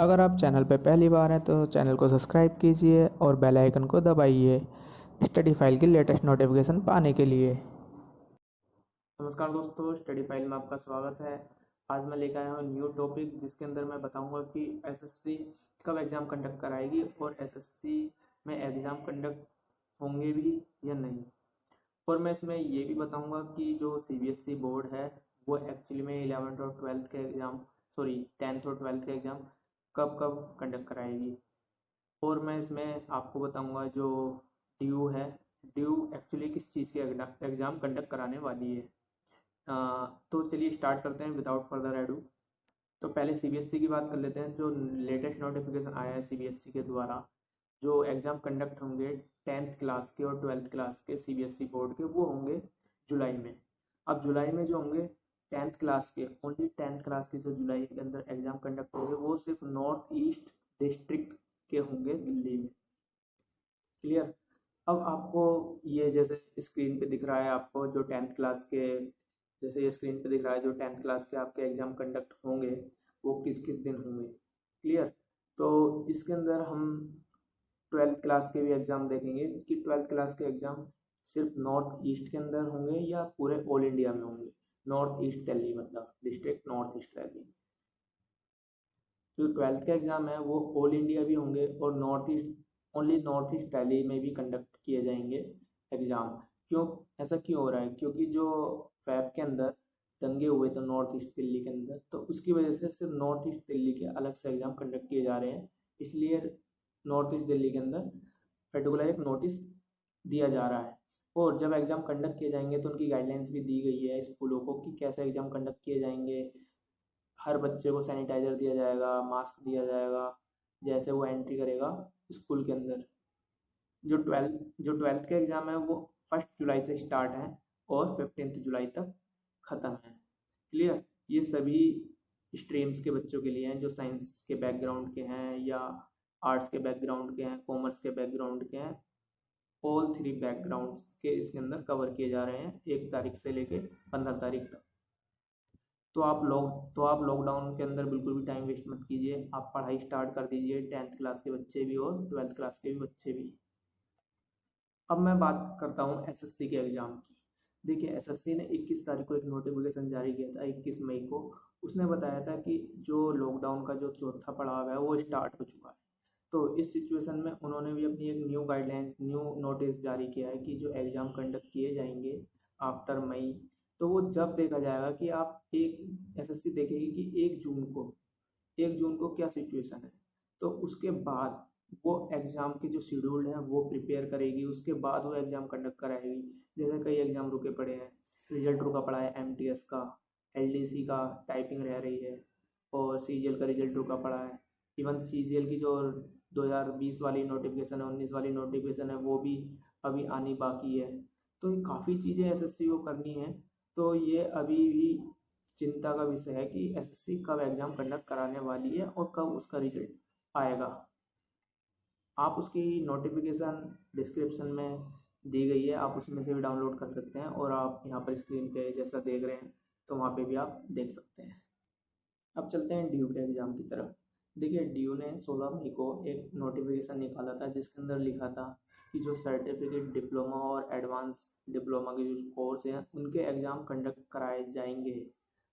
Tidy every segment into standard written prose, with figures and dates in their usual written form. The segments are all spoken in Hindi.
अगर आप चैनल पर पहली बार हैं तो चैनल को सब्सक्राइब कीजिए और बेल आइकन को दबाइए स्टडी फाइल की लेटेस्ट नोटिफिकेशन पाने के लिए। नमस्कार दोस्तों, स्टडी फाइल में आपका स्वागत है। आज मैं लेकर आया हूँ न्यू टॉपिक जिसके अंदर मैं बताऊंगा कि एसएससी कब एग्ज़ाम कंडक्ट कराएगी और एसएससी में एग्ज़ाम कंडक्ट होंगे भी या नहीं। और मैं इसमें ये भी बताऊंगा कि जो सीबीएसई बोर्ड है वो एक्चुअली में 11th और 12th के एग्ज़ाम 10th और 12th के एग्ज़ाम कब कब कंडक्ट कराएगी। और मैं इसमें आपको बताऊंगा जो ड्यू है, ड्यू एक्चुअली किस चीज़ के एग्ज़ाम कंडक्ट कराने वाली है। तो चलिए स्टार्ट करते हैं विदाउट फर्दर एडू। तो पहले सीबीएसई की बात कर लेते हैं। जो लेटेस्ट नोटिफिकेशन आया है सीबीएसई के द्वारा, जो एग्ज़ाम कंडक्ट होंगे 10th क्लास के और 12th क्लास के सीबीएसई बोर्ड के, वो होंगे जुलाई में। अब जुलाई में जो होंगे 10th क्लास के, ओनली 10th क्लास के जो जुलाई के अंदर एग्ज़ाम कंडक्ट होंगे वो सिर्फ नॉर्थ ईस्ट डिस्ट्रिक्ट के होंगे दिल्ली में। क्लियर। अब आपको ये जैसे स्क्रीन पे दिख रहा है, आपको जो 10th क्लास के, जैसे ये स्क्रीन पे दिख रहा है जो 10th क्लास के आपके एग्ज़ाम कंडक्ट होंगे वो किस किस दिन होंगे। क्लियर। तो इसके अंदर हम 12th क्लास के भी एग्ज़ाम देखेंगे कि 12th क्लास के एग्ज़ाम सिर्फ नॉर्थ ईस्ट के अंदर होंगे या पूरे ऑल इंडिया में होंगे। नॉर्थ ईस्ट दिल्ली मतलब डिस्ट्रिक्ट नॉर्थ ईस्ट दिल्ली। जो 12th के एग्ज़ाम है वो ऑल इंडिया भी होंगे और north east, only north east Delhi में भी कंडक्ट किए जाएंगे एग्ज़ाम। क्यों ऐसा क्यों हो रहा है? क्योंकि जो फैब के अंदर दंगे हुए थे नॉर्थ ईस्ट दिल्ली के अंदर, तो उसकी वजह से सिर्फ नॉर्थ ईस्ट दिल्ली के अलग से एग्ज़ाम कंडक्ट किए जा रहे हैं। इसलिए नॉर्थ ईस्ट दिल्ली के अंदर पर्टिकुलर एक नोटिस दिया जा रहा है। और जब एग्ज़ाम कंडक्ट किए जाएंगे तो उनकी गाइडलाइंस भी दी गई है स्कूलों को कि कैसे एग्ज़ाम कंडक्ट किए जाएंगे। हर बच्चे को सैनिटाइज़र दिया जाएगा, मास्क दिया जाएगा जैसे वो एंट्री करेगा स्कूल के अंदर। जो ट्वेल्थ के एग्ज़ाम है वो 1 जुलाई से स्टार्ट है और 15 जुलाई तक ख़त्म है। क्लियर। ये सभी स्ट्रीम्स के बच्चों के लिए हैं, जो साइंस के बैकग्राउंड के हैं या आर्ट्स के बैकग्राउंड के हैं, कॉमर्स के बैकग्राउंड के हैं। ऑल 3 बैकग्राउंड्स के इसके अंदर कवर किए जा रहे हैं 1 तारीख से लेके 15 तारीख तक। तो आप लॉकडाउन के अंदर बिल्कुल भी टाइम वेस्ट मत कीजिए, आप पढ़ाई स्टार्ट कर दीजिए, 10th क्लास के बच्चे भी और 12th क्लास के भी बच्चे भी। अब मैं बात करता हूँ एसएससी के एग्ज़ाम की। देखिए, एसएससी ने 21 तारीख को एक नोटिफिकेशन जारी किया था, 21 मई को। उसने बताया था कि जो लॉकडाउन का जो चौथा पड़ाव है वो स्टार्ट हो चुका है। तो इस सिचुएशन में उन्होंने भी अपनी एक न्यू गाइडलाइंस, न्यू नोटिस जारी किया है कि जो एग्ज़ाम कंडक्ट किए जाएंगे आफ्टर मई, तो वो जब देखा जाएगा कि आप एक एसएससी देखेगी कि 1 जून को क्या सिचुएशन है। तो उसके बाद वो एग्ज़ाम के जो शेड्यूल है वो प्रिपेयर करेगी, उसके बाद वो एग्ज़ाम कंडक्ट कराएगी। जैसे कई एग्ज़ाम रुके पड़े हैं, रिजल्ट रुका पड़ा है एमटीएस का, एलडीसी का टाइपिंग रह रही है और सीजीएल का रिजल्ट रुका पड़ा है। इवन सीजीएल की जो 2020 वाली नोटिफिकेशन है, 19 वाली नोटिफिकेशन है, वो भी अभी आनी बाकी है। तो काफ़ी चीज़ें एसएससी को करनी है। तो ये अभी भी चिंता का विषय है कि एसएससी कब एग्ज़ाम कंडक्ट कराने वाली है और कब उसका रिजल्ट आएगा। आप उसकी नोटिफिकेशन डिस्क्रिप्शन में दी गई है, आप उसमें से भी डाउनलोड कर सकते हैं और आप यहाँ पर स्क्रीन पे जैसा देख रहे हैं तो वहाँ पे भी आप देख सकते हैं। अब चलते हैं ड्यू के एग्ज़ाम की तरफ। देखिए, ड्यू ने 16 मई को एक नोटिफिकेशन निकाला था जिसके अंदर लिखा था कि जो सर्टिफिकेट डिप्लोमा और एडवांस डिप्लोमा के जो कोर्स हैं उनके एग्ज़ाम कंडक्ट कराए जाएंगे।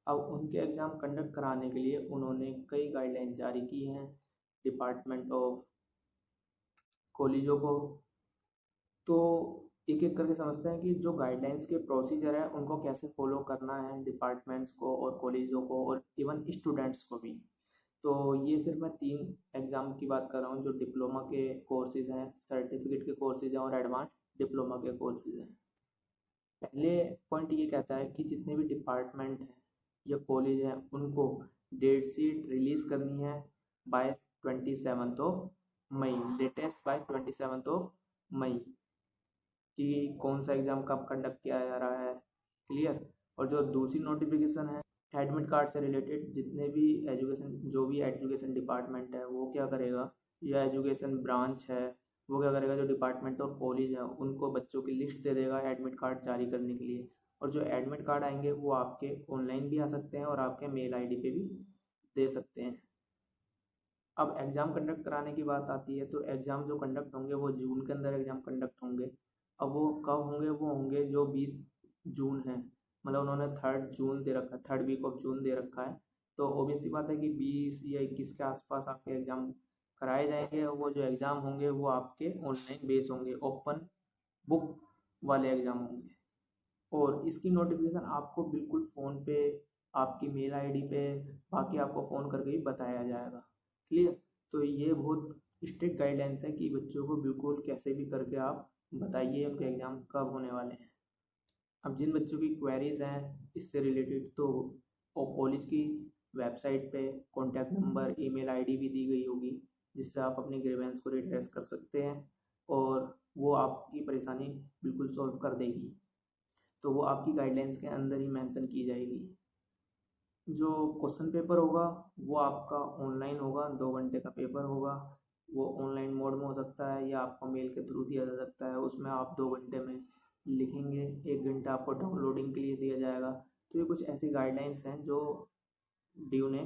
अब उनके एग्ज़ाम कंडक्ट कराने के लिए उन्होंने कई गाइडलाइंस जारी की हैं डिपार्टमेंट ऑफ कॉलेजों को। तो एक एक करके समझते हैं कि जो गाइडलाइंस के प्रोसीजर है उनको कैसे फॉलो करना है डिपार्टमेंट्स को और कॉलेजों को और इवन स्टूडेंट्स को भी। तो ये सिर्फ मैं 3 एग्ज़ाम की बात कर रहा हूँ जो डिप्लोमा के कोर्सेज़ हैं, सर्टिफिकेट के कोर्सेज़ हैं और एडवांस डिप्लोमा के कोर्सेज़ हैं। पहले पॉइंट ये कहता है कि जितने भी डिपार्टमेंट हैं या कॉलेज हैं उनको डेट शीट रिलीज़ करनी है बाय 27 मई, लेटेस्ट बाय 27 मई, कि कौन सा एग्ज़ाम कब कंडक्ट किया जा रहा है। क्लियर। और जो दूसरी नोटिफिकेशन है एडमिट कार्ड से रिलेटेड, जितने भी एजुकेशन, जो भी एजुकेशन डिपार्टमेंट है वो क्या करेगा, या एजुकेशन ब्रांच है वो क्या करेगा, जो डिपार्टमेंट और कॉलेज है उनको बच्चों की लिस्ट दे देगा एडमिट कार्ड जारी करने के लिए। और जो एडमिट कार्ड आएंगे वो आपके ऑनलाइन भी आ सकते हैं और आपके मेल आईडी पे भी दे सकते हैं। अब एग्ज़ाम कंडक्ट कराने की बात आती है, तो एग्ज़ाम जो कंडक्ट होंगे वो जून के अंदर एग्ज़ाम कंडक्ट होंगे। अब वो कब होंगे, वो होंगे जो 20 जून है, मतलब उन्होंने 3 जून दे रखा है, 3rd वीक ऑफ जून दे रखा है। तो ऑब्वियस सी बात है कि 20 या 21 के आसपास आपके एग्ज़ाम कराए जाएंगे, और वो जो एग्ज़ाम होंगे वो आपके ऑनलाइन बेस होंगे, ओपन बुक वाले एग्ज़ाम होंगे। और इसकी नोटिफिकेशन आपको बिल्कुल फ़ोन पे, आपकी मेल आईडी पे, बाकी आपको फ़ोन करके ही बताया जाएगा। क्लियर? तो ये बहुत स्ट्रिक्ट गाइडलाइंस है कि बच्चों को बिल्कुल कैसे भी करके आप बताइए उनके एग्ज़ाम कब होने वाले हैं। अब जिन बच्चों की क्वेरीज हैं इससे रिलेटेड, तो कॉलेज की वेबसाइट पे कॉन्टैक्ट नंबर, ईमेल आईडी भी दी गई होगी, जिससे आप अपनी ग्रीवेंस को रिड्रेस कर सकते हैं, और वो आपकी परेशानी बिल्कुल सॉल्व कर देगी। तो वो आपकी गाइडलाइंस के अंदर ही मेंशन की जाएगी। जो क्वेश्चन पेपर होगा वो आपका ऑनलाइन होगा, 2 घंटे का पेपर होगा। वो ऑनलाइन मोड में हो सकता है या आपको मेल के थ्रू दिया जा सकता है। उसमें आप 2 घंटे में लिखेंगे, 1 घंटा आपको डाउनलोडिंग के लिए दिया जाएगा। तो ये कुछ ऐसी गाइडलाइंस हैं जो ड्यू ने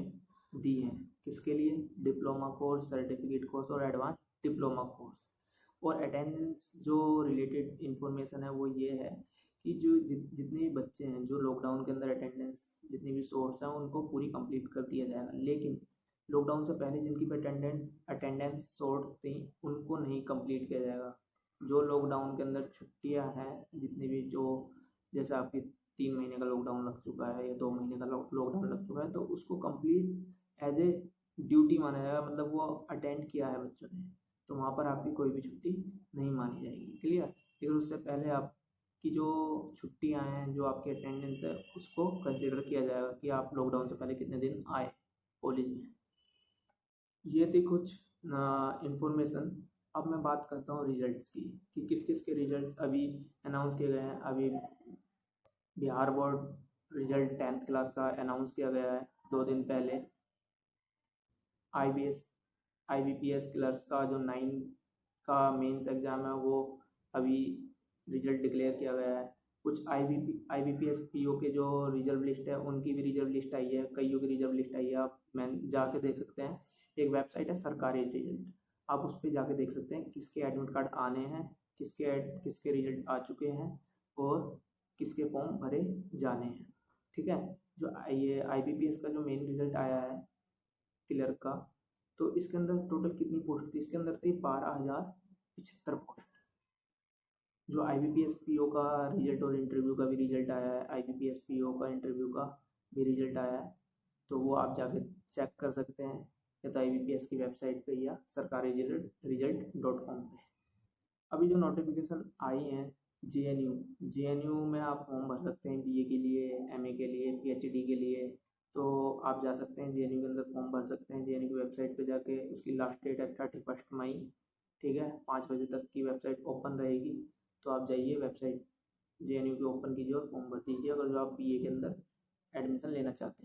दी हैं। किसके लिए? डिप्लोमा कोर्स, सर्टिफिकेट कोर्स और एडवांस डिप्लोमा कोर्स। और अटेंडेंस जो रिलेटेड इंफॉर्मेशन है वो ये है कि जो जितने भी बच्चे हैं जो लॉकडाउन के अंदर अटेंडेंस जितनी भी सोर्स हैं उनको पूरी कंप्लीट कर दिया जाएगा, लेकिन लॉकडाउन से पहले जिनकी भी अटेंडेंस सोर्स थी उनको नहीं कंप्लीट किया जाएगा। जो लॉकडाउन के अंदर छुट्टियां हैं जितनी भी, जो जैसे आपकी 3 महीने का लॉकडाउन लग चुका है या 2 महीने का लॉकडाउन लग चुका है, तो उसको कंप्लीट एज ए ड्यूटी माना जाएगा, मतलब वो अटेंड किया है बच्चों ने, तो वहाँ पर आपकी कोई भी छुट्टी नहीं मानी जाएगी। क्लियर? लेकिन उससे पहले आपकी जो छुट्टियाँ हैं, जो आपकी अटेंडेंस है, उसको कंसिडर किया जाएगा कि आप लॉकडाउन से पहले कितने दिन आए कॉलेज में। ये थी कुछ इंफॉर्मेशन। अब मैं बात करता हूँ रिजल्ट्स की, कि किस किस के रिजल्ट्स अभी अनाउंस किए गए हैं। अभी Bihar board result 10th class का अनाउंस किया गया है 2 दिन पहले। IBPS क्लर्क्स का जो 9 का मेंस एग्ज़ाम है वो अभी रिजल्ट डिक्लेयर किया गया है। कुछ IBPS PO के जो रिजर्व लिस्ट है उनकी भी रिजर्व लिस्ट आई है, कईयों की रिजर्व लिस्ट आई है, आप मैं जाके देख सकते हैं। एक वेबसाइट है सरकारी रिजल्ट, आप उस पर जाके देख सकते हैं किसके एडमिट कार्ड आने हैं, किसके रिजल्ट आ चुके हैं और किसके फॉर्म भरे जाने हैं। ठीक है? जो ये IBPS का जो मेन रिजल्ट आया है क्लर्क का, तो इसके अंदर टोटल कितनी पोस्ट थी? इसके अंदर थी 12,075 पोस्ट। जो IBPS PO का रिजल्ट और इंटरव्यू का भी रिजल्ट आया है, IBPS PO का इंटरव्यू का भी रिजल्ट आया है, तो वो आप जाके चेक कर सकते हैं, या तो IBPS की वेबसाइट पे या सरकारी रिजल्ट.com पे। अभी जो नोटिफिकेशन आई हैं JNU में आप फॉर्म भर सकते हैं, BA के लिए, MA के लिए, PhD के लिए। तो आप जा सकते हैं JNU के अंदर फॉर्म भर सकते हैं। JNU की वेबसाइट पे जाके, उसकी लास्ट डेट है 31 मई। ठीक है? 5 बजे तक की वेबसाइट ओपन रहेगी, तो आप जाइए वेबसाइट JNU की ओपन कीजिए और फॉर्म भर दीजिए, अगर जो आप BA के अंदर एडमिशन लेना चाहते हैं।